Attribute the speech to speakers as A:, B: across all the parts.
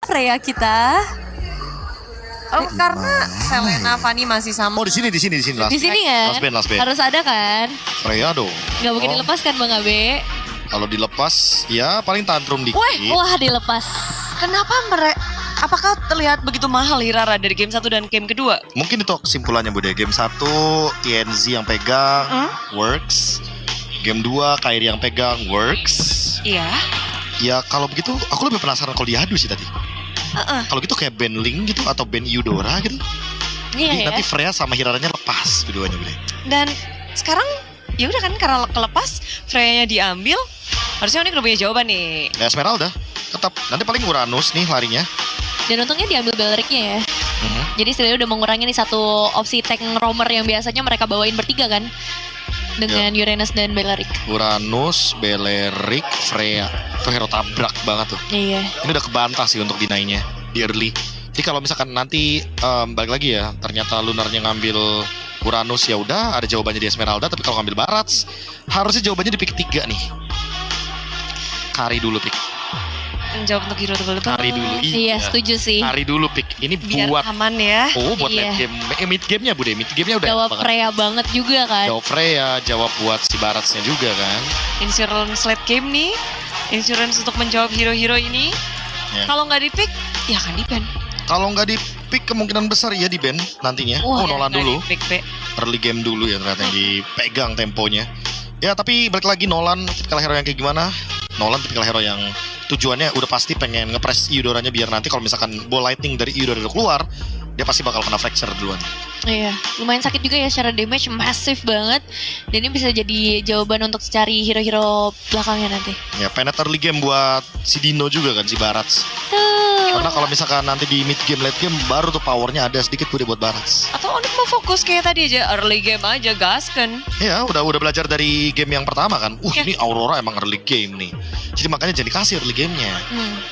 A: Freya kita.
B: Oh, karena Selena, Fanny masih sama.
C: Oh di sini last.
A: Di sini kan?
C: Last band.
A: Harus ada kan?
C: Freya dong.
A: Gak mungkin
C: Oh,
A: dilepas kan Bang Abe?
C: Kalau dilepas ya paling tantrum dikit.
A: Wah dilepas.
B: Kenapa mereka? Apakah terlihat begitu mahal Hirara dari game 1 dan game kedua?
C: Mungkin itu kesimpulannya Bude. Game 1 TNZ yang pegang works. Game 2 Kairi yang pegang works.
B: Iya.
C: Ya kalau begitu aku lebih penasaran kalau diadu sih tadi. Kalau gitu kayak band Link gitu atau band Eudora gitu.
A: Iya
C: Jadi
A: ya.
C: nanti Freya sama Hiraranya lepas keduanya Bude.
B: Dan sekarang ya udah kan karena kelepas, Freya-nya diambil. Harusnya Onyx udah punya jawaban nih.
C: Ya Esmeralda tetap nanti paling Uranus nih larinya.
A: Dan untungnya diambil Belricnya ya. Jadi setidaknya udah mengurangi nih satu opsi tank roamer yang biasanya mereka bawain bertiga kan. Dengan Uranus dan Beleric.
C: Uranus, Beleric, Freya. Itu hero tabrak banget tuh.
A: Iya.
C: Ini udah kebantah sih untuk dinaiknya di early. Jadi kalau misalkan nanti balik lagi ya, ternyata Lunarnya ngambil Uranus ya udah ada jawabannya di Esmeralda. Tapi kalau ngambil Barats, harusnya jawabannya di pick 3 nih. Kari dulu pick.
B: Menjawab untuk hero tebal
C: Kari dulu.
A: Iya setuju sih.
C: Kari dulu pick. Ini
B: biar
C: buat
B: aman ya.
C: buat
A: Iya.
C: late game. Mid game-nya Bude. Mid game-nya udah
A: Jawab
C: enak banget.
A: Freya banget juga kan.
C: Jawab Freya, jawab buat si Baratsnya juga kan.
B: Insurance late game nih. Insurance untuk menjawab hero-hero ini.
C: Ya.
B: Kalau nggak di pick, ya akan di ban.
C: Kalau nggak di pick kemungkinan besar ya di ban nantinya.
A: Wah,
C: Nolan
B: Nggak
C: dulu.
B: di pick, Be.
C: Early game dulu ya ternyata yang dipegang temponya. Ya tapi balik lagi Nolan tipikal hero yang kayak gimana? Nolan tipikal hero yang tujuannya udah pasti pengen ngepres Eudoranya biar nanti kalau misalkan ball lightning dari Eudora udah keluar, dia pasti bakal kena fracture duluan.
A: Iya, lumayan sakit juga ya secara damage masif banget. Dan ini bisa jadi jawaban untuk cari hero-hero belakangnya nanti.
C: Ya penat early game buat si Dino juga kan si Barats. Karena kalau misalkan nanti di mid game late game baru tuh powernya ada sedikit udah buat Barats.
B: Atau Onyx mau fokus kayak tadi aja, early game aja, gaskan.
C: Ya udah belajar dari game yang pertama kan.
B: Ya.
C: Ini Aurora emang early game nih. Jadi makanya jadi kasih early gamenya.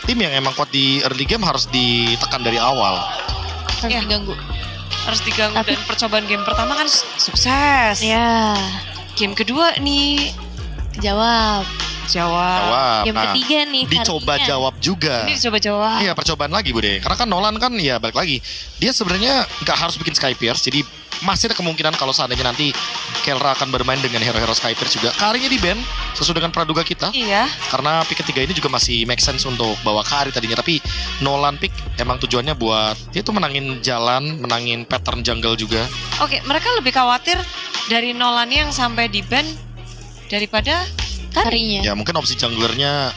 C: Tim yang emang kuat di early game harus ditekan dari awal.
A: Harus
B: Iya.
A: diganggu.
B: Harus diganggu.
A: Tapi-
B: Dan percobaan game pertama kan sukses.
A: Ya,
B: Game kedua nih,
A: jawab.
B: jawab.
A: Game
C: Nah,
A: ketiga nih
C: dicoba
A: Karinya.
C: jawab juga.
B: Ini dicoba jawab.
C: Iya percobaan lagi Bude. Karena kan Nolan kan ya balik lagi. Dia sebenarnya nggak harus bikin Sky Pierce. Jadi masih ada kemungkinan kalau seandainya nanti Kelra akan bermain dengan hero-hero Sky Pierce juga. Karinya di ban sesuai dengan praduga kita.
B: Iya.
C: Karena pick ketiga ini juga masih make sense untuk bawa Kari tadinya. Tapi Nolan pick emang tujuannya buat dia tuh menangin jalan, menangin pattern jungle juga.
B: Oke, mereka lebih khawatir dari Nolan yang sampai di ban daripada
A: Karinya.
C: Ya mungkin opsi junglernya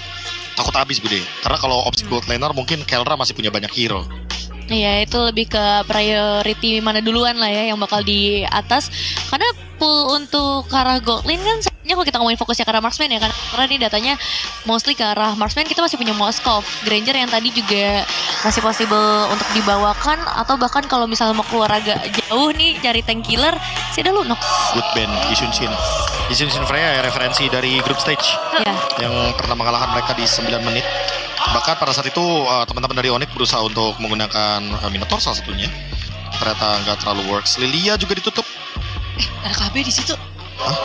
C: takut habis Bude. Karena kalau opsi gold laner mungkin Kelra masih punya banyak hero.
A: Iya, itu lebih ke priority mana duluan lah ya yang bakal di atas. Karena pool untuk ke arah gold lane kan sebenarnya kalau kita ngomongin fokusnya ke arah marksman ya kan. Karena ini datanya mostly ke arah marksman, kita masih punya Moskov, Granger yang tadi juga masih possible untuk dibawakan. Atau bahkan kalau misalnya mau keluar agak jauh nih cari tank killer, sih ada Lunox.
C: Good band Yisunshin. Yisunshin Freya ya referensi dari group stage
A: Ya,
C: yang pernah mengalahkan mereka di 9 menit. Bahkan pada saat itu teman-teman dari Onyx berusaha untuk menggunakan Minotaur salah satunya. Ternyata nggak terlalu works. Lilia juga ditutup.
B: ada KB di situ.
C: Hah?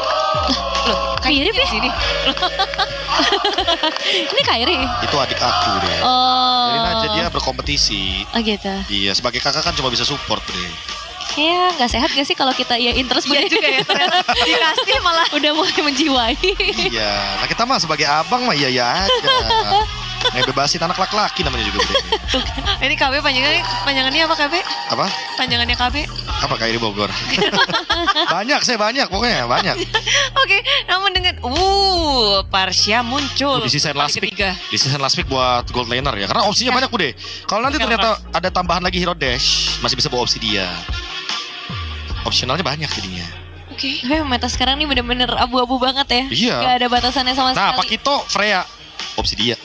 B: Loh,
A: Mirip
B: di
A: ya?
B: sini.
A: ini Kairi.
C: Itu adik aku deh.
A: Oh.
C: Biarin aja dia berkompetisi.
A: Oh gitu.
C: Iya sebagai kakak kan cuma bisa support deh.
A: Kayak nggak sehat gak sih kalau kita ya interest
B: Iya juga ya, ternyata dikasih malah.
A: udah mulai menjiwai.
C: Iya. Nah kita mah sebagai abang mah iya aja. Ngebebasin anak laki-laki namanya juga Bude.
B: Ini KB panjangannya apa KB?
C: Apa?
B: Panjangannya KB.
C: Apa kayak di Bogor? banyak pokoknya banyak.
B: Oke, namun dengan Parsia muncul.
C: Di season last
B: kali
C: pick.
B: ketiga.
C: Di season last pick buat gold laner ya. Karena opsinya banyak Bude. Kalau nanti ternyata ada tambahan lagi hero dash, masih bisa bawa opsi dia. Opsionalnya banyak jadinya.
B: Oke.
A: Tapi meta sekarang nih bener-bener abu-abu banget ya.
C: Iya.
A: Gak ada batasannya sama
C: Nah,
A: sekali.
C: Pakito, Freya, opsi dia.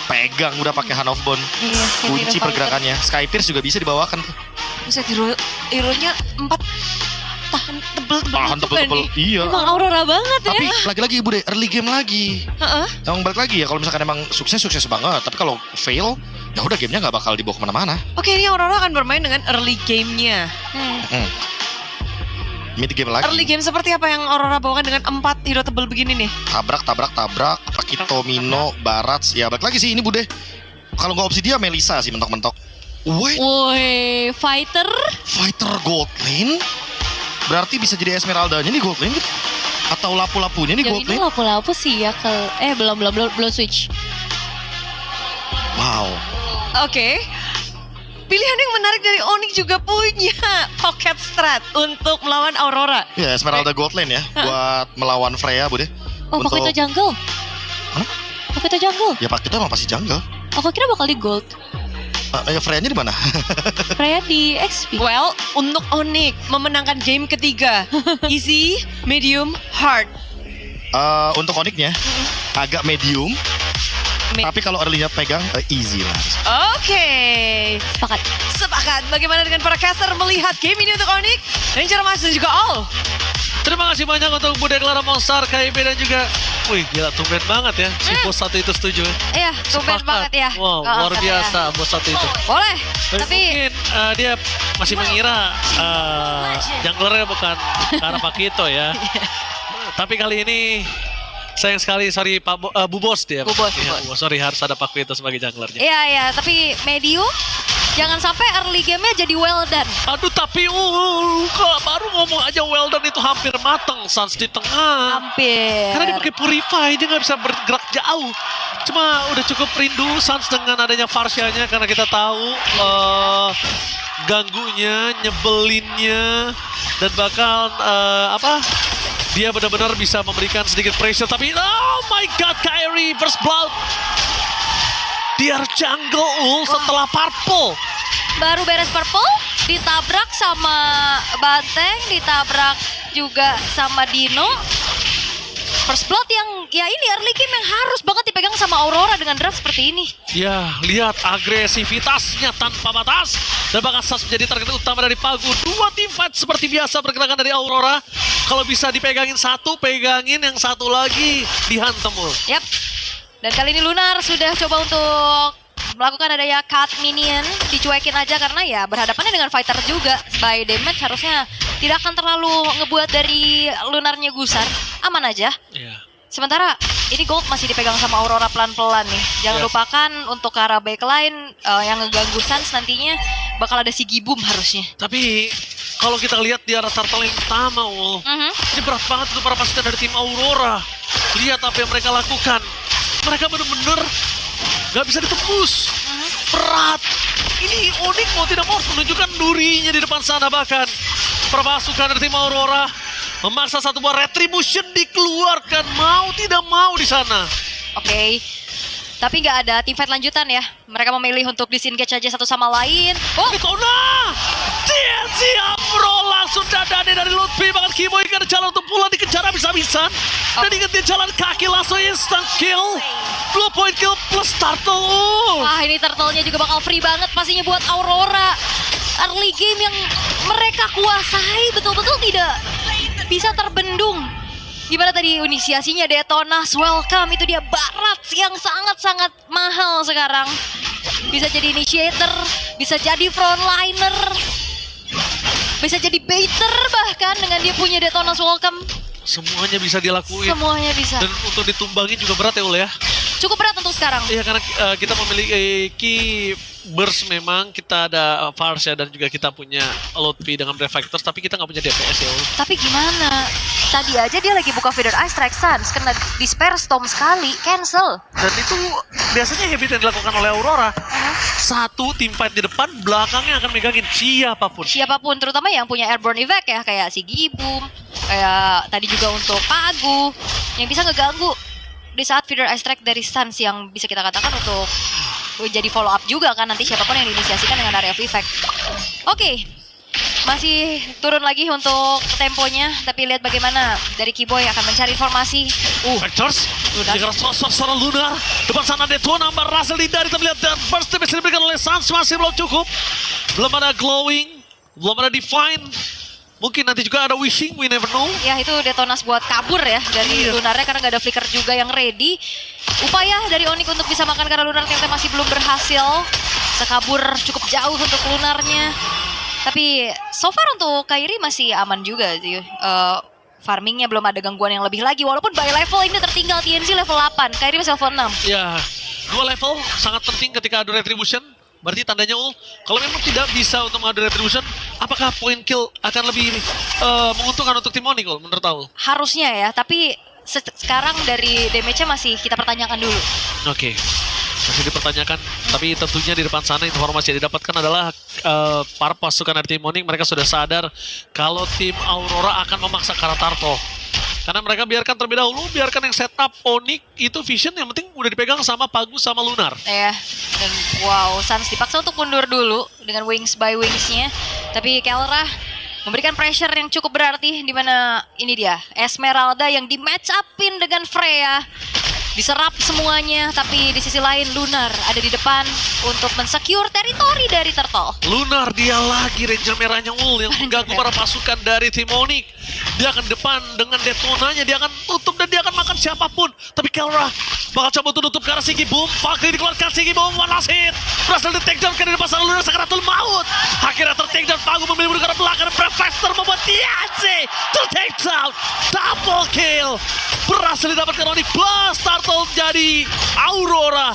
C: Pegang udah pakai Hand of Bone.
A: Iya,
C: Kunci pergerakannya. Sky Pierce juga bisa dibawakan tuh.
B: Buset, hero-nya 4 tahan tebel-tebel.
C: Tahan
B: juga
C: tebel-tebel.
B: nih.
C: Iya.
A: Emang Aurora banget ya.
C: Tapi lagi-lagi Bude, early game lagi.
B: Heeh.
C: Yang balik lagi ya, kalau misalkan emang sukses banget. Tapi kalau fail, ya udah gamenya nggak bakal dibawa kemana-mana.
B: Oke, ini Aurora akan bermain dengan early game-nya.
C: Mid game lagi.
B: Early game seperti apa yang Aurora bawakan dengan 4 hero tebel begini nih?
C: Tabrak, Pakito, Mino, Barats. Ya balik lagi sih ini Bude. kalau nggak opsi dia Melissa sih mentok-mentok. Wait,
A: Woi, fighter.
C: fighter gold lane? Berarti bisa jadi Esmeralda-nya nih gold lane gitu? Atau lapu-lapunya nih
A: Yang
C: gold
A: ini
C: lane?
A: lapu-lapu sih ya belum switch.
C: Wow.
B: Oke. Pilihan yang menarik dari Onyx juga punya pocket strat untuk melawan Aurora.
C: Ya Esmeralda gold lane ya, buat melawan Freya Bude.
A: Oh, pakai itu jungle.
C: Hah?
A: Pakai itu jungle.
C: Ya Pak kita mah pasti jungle.
A: Aku kira bakal di gold.
C: Ya Freya-nya di mana?
A: Freya di XP.
B: Well, untuk Onyx memenangkan game ketiga. Easy, medium, hard.
C: Untuk Onyx-nya agak medium,
B: Me-
C: tapi kalau early-nya pegang easy lah.
B: Oke.
A: Sepakat.
B: Sepakat. Bagaimana dengan para caster melihat game ini untuk Onyx? Ranger Mas dan juga All.
D: Terima kasih banyak untuk Bude Clara Monster, KIB dan juga wih gila tumben banget ya si bos satu itu setuju ya.
A: Iya, tumben
D: Sepakat.
A: banget ya.
D: Wow,
A: Oh,
D: luar
A: kata
D: biasa
A: ya.
D: bos satu itu.
A: Boleh,
D: Tapi
A: tapi
D: mungkin dia masih mengira junglernya bukan karena Pakito ya. Tapi kali ini sayang sekali, sorry Pak Bu Bos dia.
A: Bu Bos,
D: Iya,
A: Bu Bos.
D: sorry harus ada Pakito sebagai junglernya.
A: iya, tapi medium jangan sampai early game-nya jadi well done.
D: Aduh tapi kok baru ngomong aja well done itu hampir mateng Sans di tengah.
A: Hampir.
D: Karena dia pakai Purify, dia nggak bisa bergerak jauh. Cuma udah cukup rindu Sans dengan adanya Farsia-nya karena kita tahu ganggunya, nyebelinnya, dan bakal dia benar-benar bisa memberikan sedikit pressure. Tapi oh my god, Kairi first blood. Dia jungle setelah purple.
A: Baru beres purple, ditabrak sama Banteng, ditabrak juga sama Dino. First blood yang ya ini early game yang harus banget dipegang sama Aurora dengan draft seperti ini.
D: Ya, lihat agresivitasnya tanpa batas. Dan bahkan Sas menjadi target utama dari Pagu. Dua team fight seperti biasa pergerakan dari Aurora. Kalau bisa dipegangin satu, pegangin yang satu lagi. Dihantam.
A: Yap. Dan kali ini Lunar sudah coba untuk melakukan adanya cut minion, dicuekin aja karena ya berhadapannya dengan fighter juga. By damage harusnya tidak akan terlalu ngebuat dari Lunarnya gusar, aman aja.
D: Iya.
A: Sementara ini gold masih dipegang sama Aurora pelan-pelan nih. Jangan
D: Yes.
A: lupakan untuk ke arah backline yang ngeganggu Sans nantinya bakal ada si Gibum harusnya.
D: Tapi kalau kita lihat di arah turtle yang utama, ini berat banget untuk para pasukan dari tim Aurora. Lihat apa yang mereka lakukan. Mereka benar-benar nggak bisa ditembus. Berat. Ini Onyx mau tidak mau harus menunjukkan durinya di depan sana. Bahkan perpasukan dari tim Aurora memaksa satu buah retribution dikeluarkan. Mau tidak mau di sana.
A: Oke. Tapi nggak ada teamfight lanjutan ya. Mereka memilih untuk disengage aja satu sama lain. Oh,
D: Mitona! TNC Ambro langsung dadane dari Lutfi. Bahkan Kimo ikan jalan untuk pulang dikejar habis-habisan. Dan ingat dia jalan kaki langsung instant kill. Blue point kill plus turtle.
A: wah ini turtle-nya juga bakal free banget pastinya buat Aurora. Early game yang mereka kuasai betul-betul tidak bisa terbendung. Gimana tadi inisiasinya Detonas welcome, itu dia Barat yang sangat-sangat mahal sekarang. Bisa jadi initiator, bisa jadi frontliner, bisa jadi baiter bahkan dengan dia punya Detonas welcome.
D: Semuanya bisa dilakuin.
A: Semuanya bisa.
D: Dan untuk ditumbangin juga berat ya Ul ya.
A: Cukup berat untuk sekarang.
D: Iya karena kita memiliki burst memang. Kita ada Farsia dan juga kita punya Lutfi dengan Reflectors. Tapi kita nggak punya DPS ya Ul.
A: Tapi gimana? Tadi aja dia lagi buka Feather Eye Strike Suns, kena Despair Storm sekali, cancel.
D: Dan itu biasanya habit yang dilakukan oleh Aurora. Satu tim fight di depan, belakangnya akan megangin siapapun.
A: Siapapun, terutama yang punya airborne effect ya, kayak si Gibum, kayak tadi juga untuk Pagu, yang bisa ngeganggu di saat Feather Eye Strike dari Suns yang bisa kita katakan untuk jadi follow up juga kan nanti siapapun yang diinisiasikan dengan area of effect. Oke. Masih turun lagi untuk temponya, tapi lihat bagaimana dari Kiboy akan mencari informasi.
D: Vectors,
A: Lunar.
D: jika sosok seorang Lunar, depan sana Detona, berhasil dihindari, kita lihat dan burst yang bisa diberikan oleh Sans masih belum cukup. Belum ada glowing, belum ada define. Mungkin nanti juga ada wishing, we never know.
A: Ya itu Detonas buat kabur ya dari Lunarnya karena nggak ada flicker juga yang ready. Upaya dari Onyx untuk bisa makan karena Lunar ternyata masih belum berhasil. Sekabur cukup jauh untuk Lunarnya. Tapi so far untuk Kairi masih aman juga sih. Farmingnya belum ada gangguan yang lebih lagi. Walaupun by level ini tertinggal TNC level 8. Kairi masih level 6.
D: Ya, 2 level sangat penting ketika adu retribution. Berarti tandanya kalau memang tidak bisa untuk mengadu retribution, apakah point kill akan lebih menguntungkan untuk tim Onyx menurut Aul?
E: Harusnya ya, tapi sekarang dari damage-nya masih kita pertanyakan dulu.
D: Oke. Masih dipertanyakan, tapi tentunya di depan sana informasi yang didapatkan adalah para pasukan dari tim Onyx mereka sudah sadar kalau tim Aurora akan memaksa ke arah Turtle. Karena mereka biarkan terlebih dahulu, biarkan yang setup Onyx itu vision yang penting udah dipegang sama Pagus sama Lunar.
E: Ya, dan wow, Suns dipaksa untuk mundur dulu dengan wings by wingsnya. Tapi Kelra memberikan pressure yang cukup berarti, di mana ini dia Esmeralda yang di match upin dengan Freya. Diserap semuanya, tapi di sisi lain Lunar ada di depan untuk mensecure teritori dari Turtle.
D: Lunar dia lagi Ranger merahnya yang mengganggu para pasukan dari tim Onyx. Dia akan depan dengan detonanya, dia akan tutup dan dia akan makan siapapun. Tapi Kelra bakal coba untuk tutup ke arah Sigi Boom. Fakri dikeluarkan Sigi Boom, one last hit. Berhasil di-takedown ke depan sana Lunar Sakaratul Maut. Akhirnya ter-takedown, Pagu memilih ke arah belakang. Prefester membuat TNC ter-takedown. Double kill. Berhasil didapatkan Onyx plus Turtle jadi Aurora.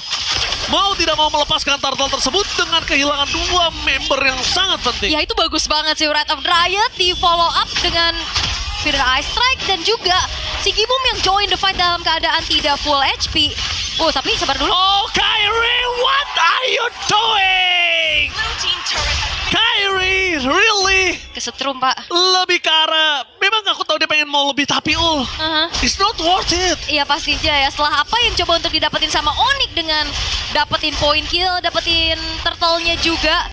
D: Mau tidak mau melepaskan Turtle tersebut dengan kehilangan 2 member yang sangat penting.
E: Ya itu bagus banget sih, Wrath of Dryad di follow up dengan Feeder Eye Strike dan juga si Gibum yang join the fight dalam keadaan tidak full HP. Oh tapi sabar dulu.
D: Oh Kyrie, what are you doing? Kyrie, really?
E: Kesetrum pak.
D: Lebih ke arah, memang aku tahu dia pengen mau lebih tapi it's not worth it.
E: Iya pastinya ya, setelah apa yang coba untuk didapetin sama Onyx dengan dapetin point kill, dapetin turtle-nya juga.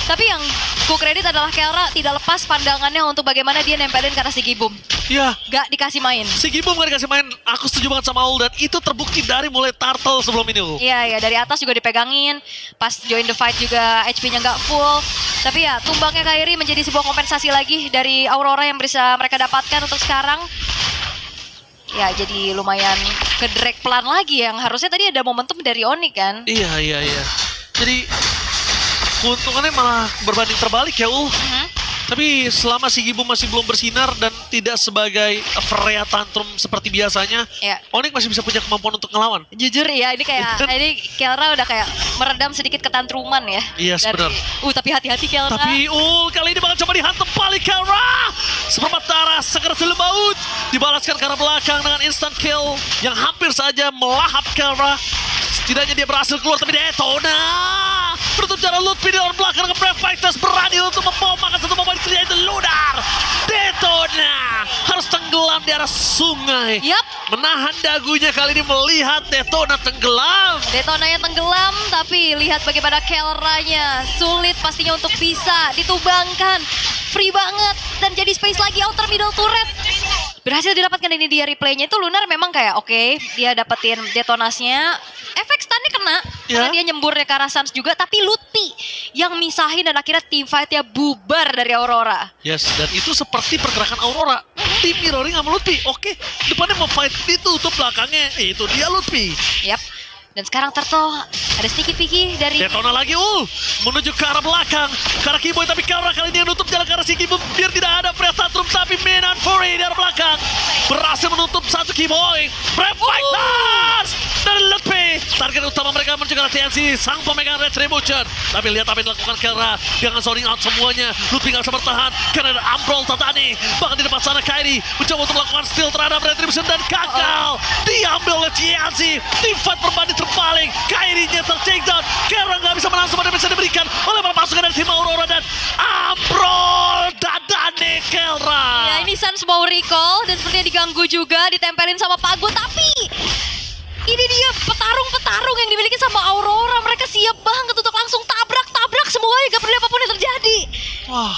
E: Tapi yang ku kredit adalah Kelra tidak lepas pandangannya untuk bagaimana dia nempelin ke arah si Gibum.
D: Ya,
E: Gak dikasih main.
D: si Gibum gak dikasih main, aku setuju banget sama Aul dan itu terbukti dari mulai Turtle sebelum ini Ul.
E: Iya ya, dari atas juga dipegangin. Pas join the fight juga HP-nya nggak full. Tapi ya tumbangnya Kyrie menjadi sebuah kompensasi lagi dari Aurora yang bisa mereka dapatkan untuk sekarang. Ya jadi lumayan ke drag pelan lagi, yang harusnya tadi ada momentum dari Onyx kan.
D: Iya. Jadi keuntungannya malah berbanding terbalik ya Ul. Tapi selama si Gibum masih belum bersinar dan tidak sebagai Freya Tantrum seperti biasanya,
E: Ya.
D: Onyx masih bisa punya kemampuan untuk ngelawan.
E: Jujur ya, ini kayak ini Kelra udah kayak meredam sedikit ketantruman ya.
D: Yes,
E: Dari-
D: benar.
E: Tapi hati-hati Kelra.
D: Tapi kali ini bakal coba dihantam balik Kelra. Seperempat darah Sakaratul Maut dibalaskan ke arah belakang dengan instant kill yang hampir saja melahap Kelra. Setidaknya dia berhasil keluar, tapi Detona menutup jalan Lutfi di luar belakang dengan Brave Fighters berani untuk membawa makan satu momen kerja itu Lunar. Detona harus tenggelam di arah sungai.
E: Yap,
D: Menahan dagunya kali ini melihat Detona tenggelam.
E: Detonanya tenggelam, tapi lihat bagaimana Kelranya sulit pastinya untuk bisa ditumbangkan. Free banget dan jadi space lagi outer middle turret. Berhasil didapatkan ini dia replaynya itu Lunar memang kayak oke, dia dapetin detonasnya. Efek stunnya kena, karena dia nyemburnya ke arah Suns juga, tapi Lutfi yang misahin dan akhirnya team fight-nya bubar dari Aurora.
D: Yes, dan itu seperti pergerakan Aurora. Tim mirroring sama Lutfi. Oke, depannya mau fight ditutup belakangnya. Itu dia Lutfi.
E: Yap. Dan sekarang Turtle ada sneaky peeky dari
D: Detona lagi menuju ke arah belakang, ke arah Keyboy, tapi Kelra kali ini yang nutup jalan ke arah si Keyboy biar tidak ada Freya Tantrum, tapi Menan Fury di arah belakang berhasil menutup satu Keyboy. Brave Fighters dari Lutfi. Target utama mereka menuju ke arah TNC, sang pemegang Retribution. Tapi lihat apa yang dilakukan Kelra dengan zoning out semuanya. Lutfi gak bisa bertahan karena ada Ambrol Tatani. Bahkan di depan sana Kyrie mencoba untuk melakukan steal terhadap Retribution dan gagal. Diambil oleh TNC. Tim fight berbanding terbalik. Kyrie-nya ter-takedown. Kelra gak bisa menang semua yang bisa diberikan oleh para pasukan dari tim Aurora dan Ambrol Tatani Kelra.
E: Ya ini Suns mau recall dan sepertinya diganggu juga, ditempelin sama Pago, tapi ini dia petarung-petarung yang dimiliki sama Aurora. Mereka siap banget untuk langsung tabrak-tabrak semuanya, gak peduli apapun yang terjadi. Wah,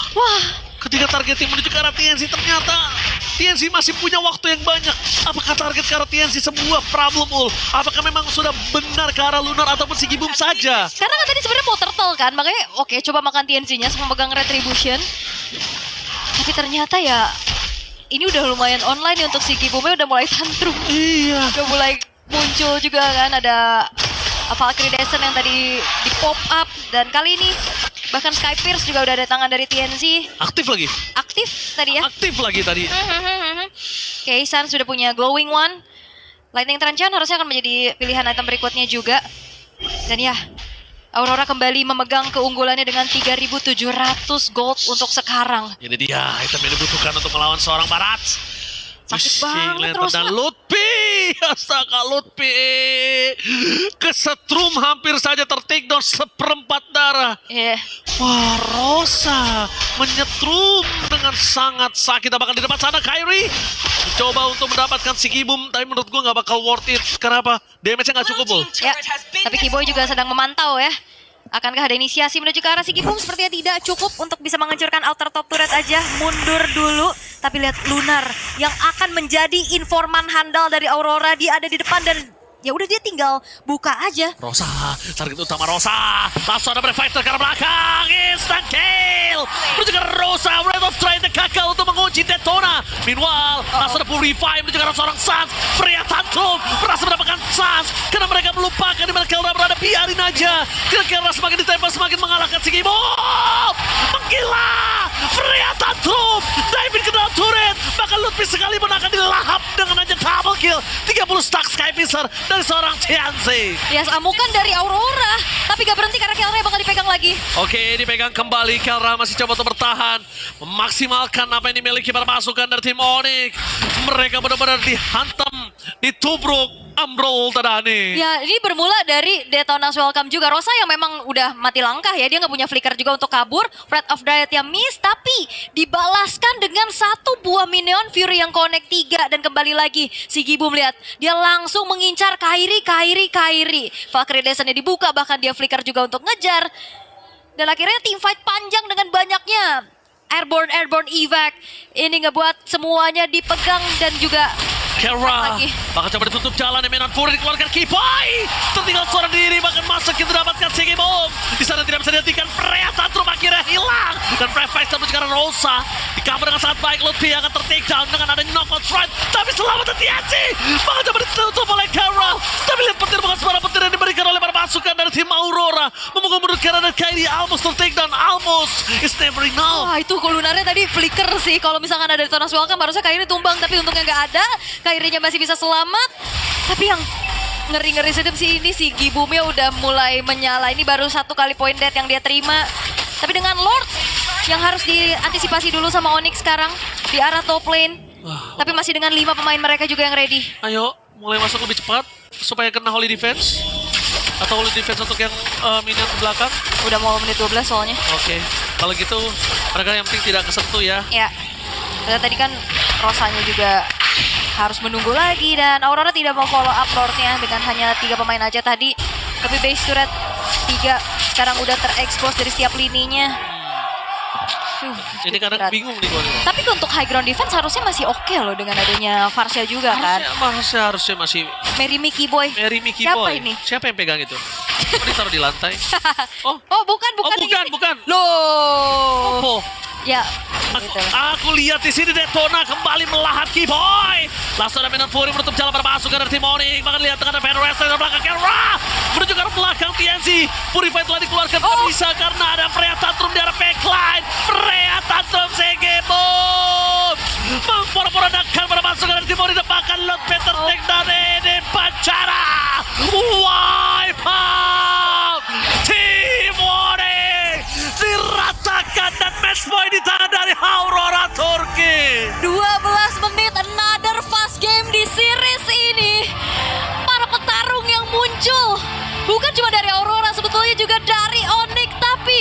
D: Ketika target tim menuju ke arah TNC, ternyata TNC masih punya waktu yang banyak. Apakah target ke arah TNC sebuah problem, Ul? Apakah memang sudah benar ke arah Lunar ataupun si Gibum saja?
E: karena kan tadi sebenarnya mau turtle kan, makanya oke coba makan TNC-nya sama pegang Retribution. Tapi ternyata ya ini udah lumayan online nih untuk si Gibumnya udah mulai tantrum.
D: Iya.
E: Udah mulai muncul juga kan, ada Valkyrie Descent yang tadi di pop up, dan kali ini bahkan Sky Pierce juga udah ada tangan dari TNC
D: Aktif lagi.
E: aktif tadi ya.
D: Aktif lagi tadi.
E: Oke, Suns sudah punya Glowing One. Lightning Tranchant harusnya akan menjadi pilihan item berikutnya juga. Dan ya, Aurora kembali memegang keunggulannya dengan 3.700 gold untuk sekarang.
D: Ini dia item yang dibutuhkan untuk melawan seorang Barat.
E: Sakit banget, Rosa.
D: Dan Lutfi, astaga Lutfi. Kesetrum hampir saja ter-take down seperempat darah. Wah, Rosa menyetrum dengan sangat sakit. Bahkan di depan sana Kyrie mencoba untuk mendapatkan si Gibum, tapi menurut gua nggak bakal worth it. Kenapa? Damage-nya nggak cukup, Bol.
E: Ya, tapi Kiboy juga sedang memantau ya. Akankah ada inisiasi menuju ke arah si Gibum? Sepertinya tidak cukup untuk bisa menghancurkan outer top turret aja. Mundur dulu. Tapi lihat Lunar yang akan menjadi informan handal dari Aurora. Dia ada di depan dan ya udah dia tinggal buka aja.
D: Rosa, target utama Rosa. Langsung ada Fighter ke arah belakang. Instant kill. Menuju ke Rosa. Red of Try the kakak untuk mengunci Detona. Meanwhile, langsung ada Purify menuju ke arah seorang Sans. Freya Tantrum berhasil mendapatkan Sans. Karena mereka melupakan di mana Kelra berada. Biarin aja. Kelra semakin ditempel, semakin mengalahkan si Gibum. Menggila. Freya Tantrum. Diving ke dalam turret. Bahkan Lutfi sekali pun akan dilahap dengan aja double kill. 30 stack Sky Piscer dari seorang Tianzi.
E: Yes, amukan dari Aurora. Tapi gak berhenti karena Kelra bakal dipegang lagi.
D: Oke, dipegang kembali. Kelra masih coba untuk bertahan. Memaksimalkan apa yang dimiliki para pasukan dari tim Onyx. Mereka benar-benar dihantam, ditubruk. Ambrol Tadani.
E: Ya, ini bermula dari Detona's Welcome juga. Rosa yang memang udah mati langkah ya. Dia nggak punya flicker juga untuk kabur. Wrath of Dryad yang miss, tapi dibalaskan dengan satu buah minion Fury yang connect 3. Dan kembali lagi, si Gibum lihat. Dia langsung mengincar Kyrie. Valkyrie Descent-nya dibuka, bahkan dia flicker juga untuk ngejar. Dan akhirnya team fight panjang dengan banyaknya airborne evac. Ini ngebuat semuanya dipegang dan juga
D: Kelra
E: lagi.
D: bakal coba ditutup jalan. Mainan Fury dikeluarkan Kiboy. Tertinggal seorang diri, bahkan masuk kita dapatkan si Gibum. Di sana tidak bisa dihentikan. Freya Tantrum akhirnya hilang. Dan Brave Fighter sekarang Rosa di cover dengan sangat baik. Lutfi akan ter-take down dengan adanya knockout strike. Tapi selamat hati-hati. Bakal coba ditutup oleh Kelra. Tapi lihat petir, bukan sebarang petir yang diberikan oleh para pasukan dari tim Aurora. Memukul mundur Kelra dan Kyrie. Almost ter-take down. Almost. It's never enough.
E: Wah, itu Lunarnya tadi flicker sih. Kalau misalkan ada Detona's Welcome harusnya Kyrie tumbang. Tapi untungnya nggak ada. Kyrie-nya masih bisa selamat. Tapi yang ngeri-ngeri sedep sih ini si Gibumnya udah mulai menyala. Ini baru satu kali point dead yang dia terima. Tapi dengan Lord yang harus diantisipasi dulu sama Onyx sekarang di arah top lane. Tapi masih dengan 5 pemain mereka juga yang ready.
D: Ayo, mulai masuk lebih cepat supaya kena Holy Defense. Atau Holy Defense untuk yang minion ke belakang.
E: Udah mau menit 12 soalnya.
D: Oke, kalau gitu mereka yang penting tidak kesentuh ya.
E: Ya. Dan tadi kan Rosanya juga harus menunggu lagi dan Aurora tidak mau follow up Lordnya dengan hanya 3 pemain aja tadi. Tapi base turret 3 sekarang udah terekspos dari setiap lininya.
D: Ini kadang
E: berat.
D: bingung nih gue.
E: Tapi untuk high ground defense harusnya masih oke loh dengan adanya Varsha juga kan.
D: Harusnya masih
E: Mary Mickey Boy.
D: Mary Mickey
E: Siapa
D: Boy.
E: ini?
D: Siapa yang pegang itu? Ini taruh di lantai. Oh,
E: bukan
D: bukan, bukan.
E: Loh.
D: Oppo.
E: Ya,
D: Aku,
E: gitu.
D: aku lihat di sini Detona kembali melahap Kiboy. Langsung ada Mainan Fury menutup jalan para pasukan dari tim Onyx. Bahkan lihat tengah ada Van Western dari belakang Kelra. Menuju ke arah belakang TNC. Purify telah dikeluarkan. Tak bisa karena ada Freya Tantrum di arah backline. Freya Tantrum Segebom. Memporak-porandakan para pasukan dari tim Onyx. Bahkan Lord Peter Tek dan Ede Pacara. Wipe out. Tim Onyx diratakan dan match point di tangan dari Aurora Turki.
E: 12 menit, another fast game di series ini. Para petarung yang muncul bukan cuma dari Aurora, sebetulnya juga dari Onyx. Tapi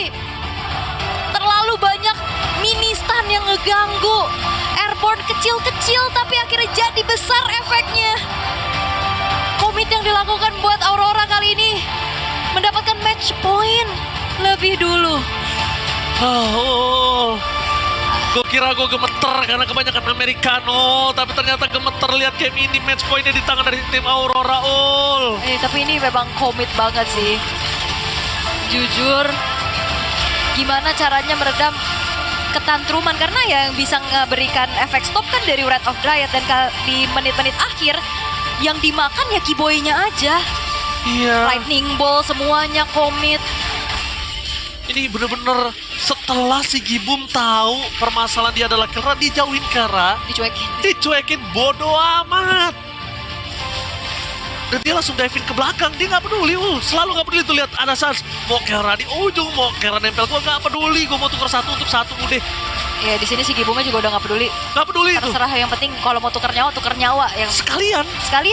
E: terlalu banyak mini stun yang ngeganggu. Airborne kecil-kecil tapi akhirnya jadi besar efeknya. Komit yang dilakukan buat Aurora kali ini mendapatkan match point lebih dulu.
D: Gue kira gue gemeter karena kebanyakan Americano, tapi ternyata gemeter lihat game ini match pointnya di tangan dari tim Aurora.
E: Tapi ini memang komit banget sih. Jujur, gimana caranya meredam ketantruman, karena yang bisa memberikan efek stop kan dari Wrath of Dryad, dan di menit-menit akhir yang dimakan ya Kiboy-nya aja.
D: Iya.
E: Lightning Ball semuanya komit.
D: Ini bener-bener setelah si Gibum tahu permasalahan dia adalah Kelra, dijauhin Kelra,
E: Dicuekin.
D: dicuekin bodoh amat. dan dia langsung diving ke belakang. Dia nggak peduli, selalu nggak peduli tuh lihat ada Sans. Mau Kera di ujung, mau Kera nempel, gue nggak peduli. Gue mau tuker 1 untuk 1 udah.
E: Ya di sini si Gibuma juga udah nggak peduli.
D: Nggak peduli itu.
E: Terserah, yang penting kalau mau tuker nyawa yang sekalian.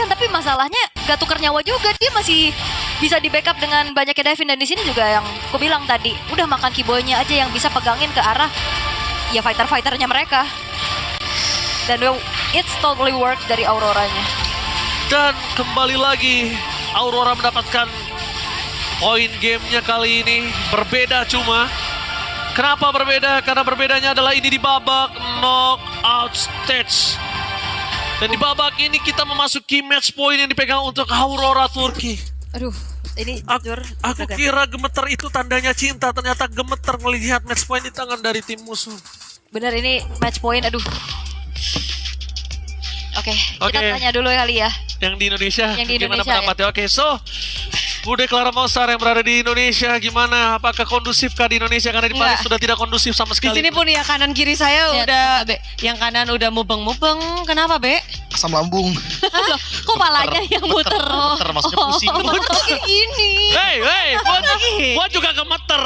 E: Tapi masalahnya gak tuker nyawa juga, dia masih bisa di backup dengan banyaknya Devin. Dan di sini juga yang aku bilang tadi, udah makan Kiboynya aja yang bisa pegangin ke arah ya fighter-fighternya mereka. Dan it's totally work dari Auroranya.
D: Dan kembali lagi Aurora mendapatkan poin gamenya kali ini. Berbeda cuma. Kenapa berbeda? Karena berbedanya adalah ini di babak knockout stage. Dan di babak ini kita memasuki match point yang dipegang untuk Aurora Turki.
E: Aduh, ini jujur.
D: Aku kira gemeter itu tandanya cinta. Ternyata gemeter melihat match point di tangan dari tim musuh.
E: Bener, ini match point, aduh. Oke, kita
D: Oke.
E: tanya dulu kali ya.
D: Yang di Indonesia,
E: Yang di
D: gimana
E: Indonesia,
D: pendapatnya? Oke, so Bude Clara Mausar yang berada di Indonesia, gimana? Apakah kondusifkah di Indonesia? Karena di Paris
B: Enggak.
D: sudah tidak kondusif sama
B: Di
D: sekali.
B: sini pun ya kanan kiri saya
A: Lihat,
B: udah,
A: Be.
B: yang kanan udah mubeng-mubeng. Kenapa, Be?
C: Asam lambung.
A: Loh, kok palanya yang muter?
C: Muter maksudnya pusing.
B: Ini.
D: Hey, gua juga gemeter.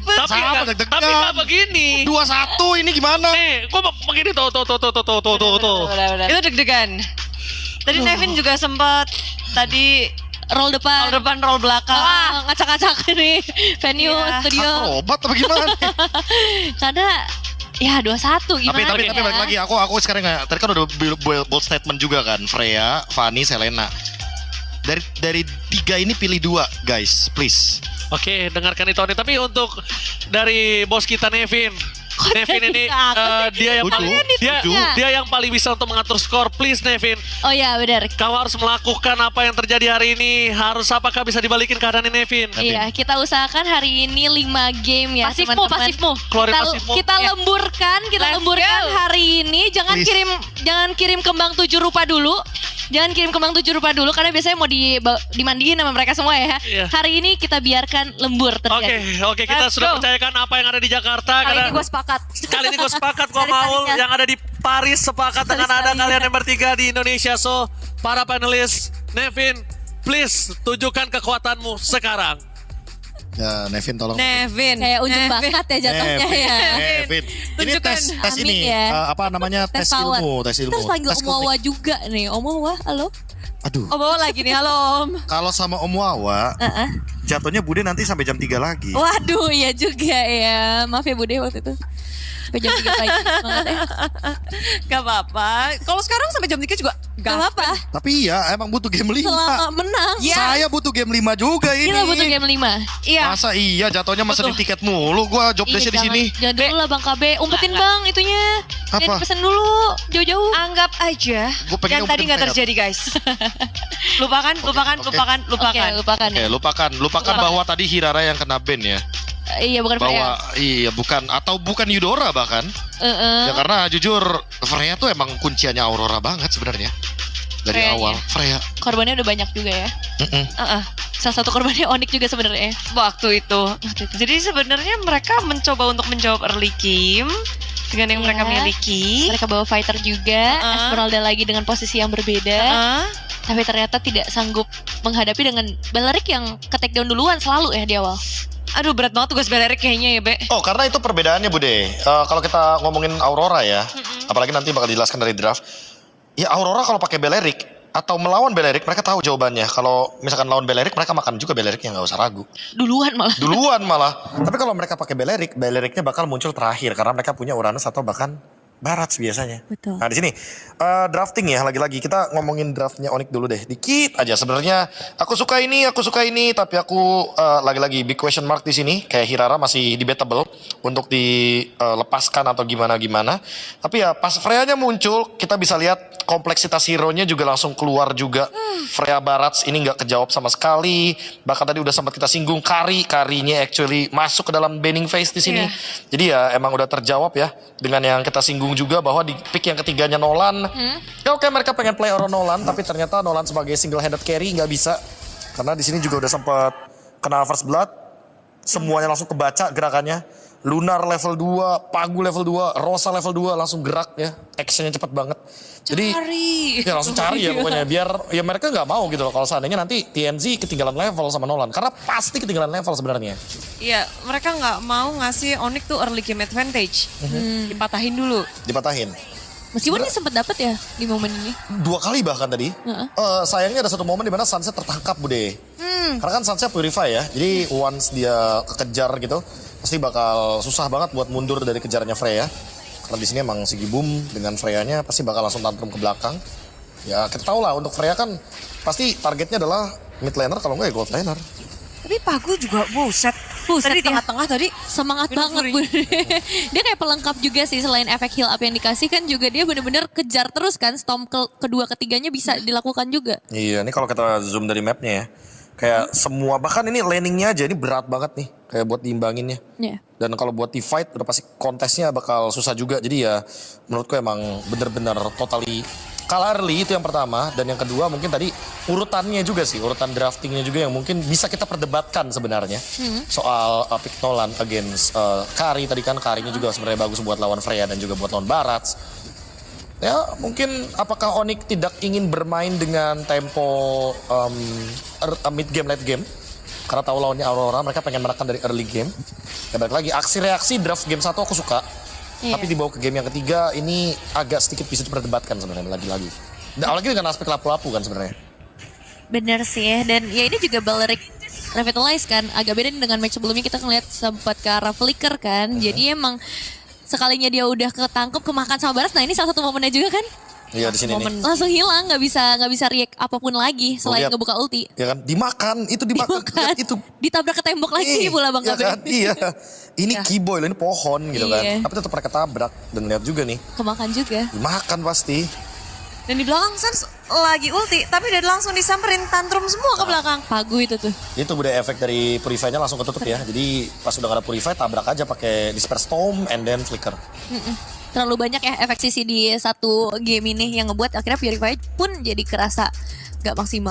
D: Tapi
C: Sama,
D: nggak-
C: deg-degan.
D: tapi nggak begini.
C: 2-1 ini gimana?
D: Nih, gua begini tuh.
E: Udah.
B: Itu deg-degan. Tadi Nevin juga sempat tadi
A: Roll depan.
B: roll depan, roll belakang.
A: Wah, ngacak-ngacak nih venue
B: Iya.
A: studio.
C: Obat apa gimana?
A: Karena ya 2-1 gimana
C: tapi
A: ya?
C: balik lagi aku sekarang nggak, tadi kan udah bold statement juga kan, Freya, Fanny, Selena. Dari 3 ini pilih 2 guys, please.
D: Oke, dengarkan itu nih. Tapi untuk dari bos kita Nevin ini dia yang
C: Lucu.
D: paling dia yang paling bisa untuk mengatur skor. Please Nevin,
A: Oh ya benar.
D: kau harus melakukan apa yang terjadi hari ini. Harus apakah bisa dibalikin keadaannya Nevin?
A: Iya, kita usahakan hari ini 5 game ya,
E: Pasifmu,
A: teman-teman.
E: pasifmu.
D: Keluarin
A: Kita,
D: pasifmu.
A: kita
B: Ya.
A: lemburkan,
B: Let's go.
A: hari ini. Jangan
C: Please.
A: kirim kembang 7 rupa dulu. Jangan kirim kembang 7 rupa dulu karena biasanya mau dimandiin sama mereka semua ya.
D: Iya.
A: Hari ini kita biarkan lembur terjadi.
D: Oke, kita
B: Let's
D: sudah
B: go.
D: percayakan apa yang ada di Jakarta.
E: Kali
D: Karena
E: ini gue sepakat.
D: kali ini gue sepakat, gue
E: Sekali-sekalinya.
D: mau yang ada di Paris sepakat dengan ada
E: Sekali-sekalinya.
D: kalian yang bertiga di Indonesia. So, para panelis, Nevin, please tunjukkan kekuatanmu sekarang.
C: Ya, Nevin tolong.
B: Nevin.
A: Kayak ujung
B: Nevin.
A: bakat ya jatuhnya ya.
C: Nevin. Ini
B: Tunjukkan.
C: tes
A: Amin
C: ini
A: ya.
C: apa namanya? Tes
A: power.
C: ilmu.
A: Kita harus panggil
C: Tes
A: Om Wawa juga nih. Om Wawa, halo?
C: Aduh,
B: Oh, bawa lagi nih, halo Om.
C: kalau sama Om Wawa, jatuhnya Bude nanti sampai jam 3 lagi.
A: Waduh, iya juga ya. Maaf ya Bude waktu itu. Sampai jam 3 pagi banget ya.
B: Gak apa-apa. Kalau sekarang sampai jam 3 juga
A: Gak apa-apa.
C: Tapi iya, emang butuh game 5.
A: Selama menang.
B: Iya.
C: Saya butuh game 5 juga ini.
A: Kita butuh game 5.
B: Iya.
C: Masa iya jatuhnya mesen tiket mulu. Gua job desk di sini.
A: Jangan dulu lah Bang KB. Umpetin Bang itunya.
C: Apa?
A: Jangan pesen dulu. Jauh-jauh.
B: Anggap aja
C: Gua pengen
B: yang tadi
C: ngumpetin
B: nggak
C: saya.
B: terjadi, guys. lupakan.
A: Oke, lupakan
C: Oke,
A: ya.
C: lupakan bahwa tadi Hirara yang kena ban ya.
A: Iya, bukan
C: Bahwa
A: Freya.
C: bukan atau bukan Eudora bahkan.
A: Heeh.
C: Ya karena jujur Freya tuh emang kunciannya Aurora banget sebenarnya. Dari
B: Freyanya.
C: awal Freya.
A: Korbannya udah banyak juga ya.
C: Mm-mm.
A: Salah satu korbannya Onyx juga sebenarnya.
B: Waktu itu. Jadi sebenarnya mereka mencoba untuk menjawab early game dengan yang
A: Iya.
B: mereka miliki.
A: Mereka bawa fighter juga.
B: Heeh.
A: Esmeralda lagi dengan posisi yang berbeda.
B: Heeh.
A: Tapi ternyata tidak sanggup menghadapi dengan Balerik yang ke take down duluan selalu ya di awal.
B: Aduh, berat banget tugas Balerik kayaknya ya, Be.
C: Oh, karena itu perbedaannya Bude. Kalau kita ngomongin Aurora ya, apalagi nanti bakal dijelaskan dari draft. Ya Aurora kalau pakai Balerik atau melawan Balerik mereka tahu jawabannya. Kalau misalkan lawan Balerik mereka makan juga Baleriknya, nggak usah ragu.
A: Duluan malah.
C: Duluan malah. Tapi kalau mereka pakai Baleriknya bakal muncul terakhir karena mereka punya Uranus atau bahkan Barats biasanya.
A: Betul.
C: Nah di sini drafting ya lagi-lagi kita ngomongin draftnya Onyx dulu deh. Dikit aja sebenarnya aku suka ini, tapi aku lagi-lagi big question mark di sini. Kayak Hirara masih debatable untuk dilepaskan atau gimana-gimana. Tapi ya pas Freya-nya muncul kita bisa lihat kompleksitas hero-nya juga langsung keluar juga. Freya Barats ini nggak kejawab sama sekali. Bahkan tadi udah sempat kita singgung karinya actually masuk ke dalam banning phase di sini.
B: Iya.
C: Jadi ya emang udah terjawab ya dengan yang kita singgung juga bahwa di pick yang ketiganya Nolan. Ya oke mereka pengen play Oro Nolan tapi ternyata Nolan sebagai single handed carry nggak bisa. Karena di sini juga udah sempat kena first blood. Semuanya langsung kebaca gerakannya. Lunar level 2, Pagu level 2, Rosa level 2 langsung gerak ya. Actionnya cepat banget. Jadi ya langsung cari ya pokoknya. Biar ya mereka nggak mau gitu loh kalau seandainya nanti TNZ ketinggalan level sama Nolan. Karena pasti ketinggalan level sebenarnya.
B: Iya, mereka nggak mau ngasih Onyx tuh early game advantage. Dipatahin dulu.
C: Dipatahin.
A: Meskipun dia sempat dapat ya di momen ini.
C: 2 kali bahkan tadi. Sayangnya ada satu momen di mana Sunset tertangkap Bude. Karena kan Sunset purify ya. Jadi once dia kekejar gitu, pasti bakal susah banget buat mundur dari kejarannya Freya. Karena di sini emang si Gibum dengan Freya-nya pasti bakal langsung tantrum ke belakang. Ya kita tahu lah untuk Freya kan pasti targetnya adalah mid laner kalau nggak ya gold laner.
B: Tapi Pagu juga buset.
A: Buset
B: Tadi
A: ya.
B: tengah-tengah tadi.
A: Semangat
B: Minum
A: banget
B: Fury.
A: Bun. Dia kayak pelengkap juga sih selain efek heal up yang dikasih kan juga dia bener-bener kejar terus kan. Storm kedua ketiganya bisa dilakukan juga.
C: Iya, ini kalau kita zoom dari mapnya ya. Kayak semua, bahkan ini landingnya aja ini berat banget nih. Kayak buat diimbanginnya.
A: Iya.
C: Dan kalau buat T-Fight udah pasti kontesnya bakal susah juga. Jadi ya menurutku emang bener-bener totally kalah early itu yang pertama. Dan yang kedua mungkin tadi urutannya juga sih. Urutan draftingnya juga yang mungkin bisa kita perdebatkan sebenarnya. Soal pick Nolan against Kari. Tadi kan Karinya juga sebenarnya bagus buat lawan Freya dan juga buat lawan Barats. Ya mungkin apakah Onyx tidak ingin bermain dengan tempo mid game, late game. Karena tahu lawannya Aurora, mereka pengen menekan dari early game. Ya balik lagi, aksi reaksi draft game 1 aku suka.
A: Iya.
C: Tapi dibawa ke game yang ketiga, ini agak sedikit bisa diperdebatkan sebenarnya lagi-lagi. Dan apalagi dengan aspek lapu-lapu kan sebenarnya.
A: Bener sih ya. Dan ya ini juga Balerik Revitalize kan. Agak beda dengan match sebelumnya kita ngeliat sempat ke arah Flicker kan. Jadi emang sekalinya dia udah ketangkep kemakan sama Baras. Nah ini salah satu momennya juga kan.
C: Iya di sini nih.
A: Langsung hilang, nggak bisa react apapun lagi selain
C: lihat.
A: ngebuka ulti.
C: Ya kan, dimakan, itu dimakan.
A: Dimakan.
C: Itu
A: Ditabrak ke tembok lagi pula Bang
C: ya
A: Kabe.
C: kan? Iya. Ini keyboy loh, ini pohon gitu kan.
A: Iya.
C: Tapi tetap mereka tabrak. Dan lihat juga nih,
A: Kemakan juga.
C: dimakan pasti.
B: Dan di belakang Sans lagi ulti, tapi udah langsung disamperin tantrum semua ke belakang.
A: Pagu itu tuh.
C: Itu budaya efek dari Purify-nya langsung ketutup ya. Jadi pas udah gak ada Purify, tabrak aja pakai Disperse Storm and then Flicker.
A: Terlalu banyak ya efek sisi di satu game ini yang ngebuat akhirnya Purify pun jadi kerasa gak maksimal.